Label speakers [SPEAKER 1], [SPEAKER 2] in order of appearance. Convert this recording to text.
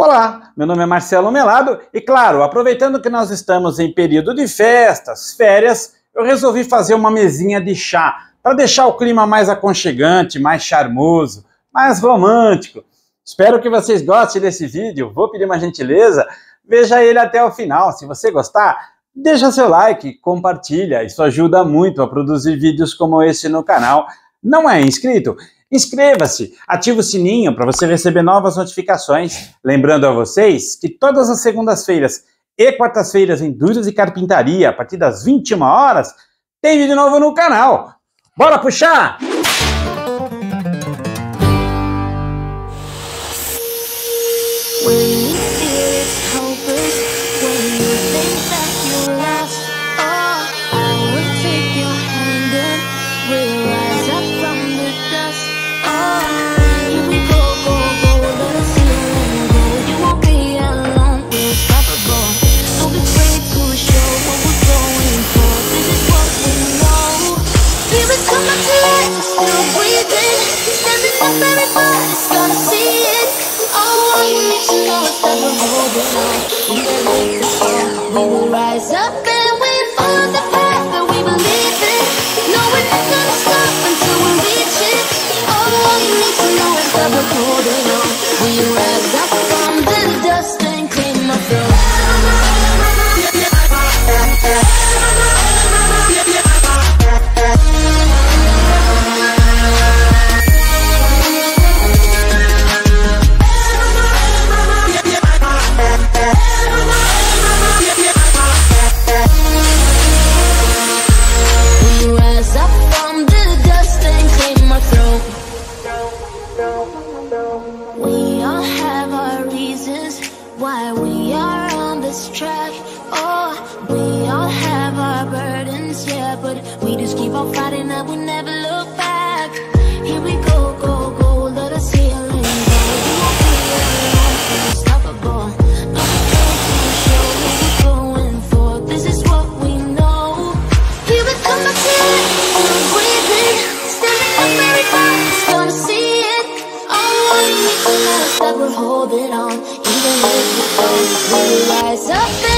[SPEAKER 1] Olá, meu nome é Marcelo Melado e, claro, aproveitando que nós estamos em período de festas, férias, eu resolvi fazer uma mesinha de chá para deixar o clima mais aconchegante, mais charmoso, mais romântico. Espero que vocês gostem desse vídeo. Vou pedir uma gentileza, veja ele até o final. Se você gostar, deixa seu like, compartilha. Isso ajuda muito a produzir vídeos como esse no canal. Não é inscrito? Inscreva-se, ative o sininho para você receber novas notificações. Lembrando a vocês que todas as segundas-feiras e quartas-feiras em Indústrias e Carpintaria, a partir das 21 horas, tem vídeo novo no canal. Bora puxar?
[SPEAKER 2] Why we are on this track, oh, we all have our burdens, yeah, but we just keep on fighting and we never look back. Here we go, go, go, let us heal and go. You won't be alone, unstoppable. No afraid to show what we're going for. This is what we know. Here we come back to it, still breathing, standing up very fast, gonna see it. Oh, we need to know that we're holding on. We rise up.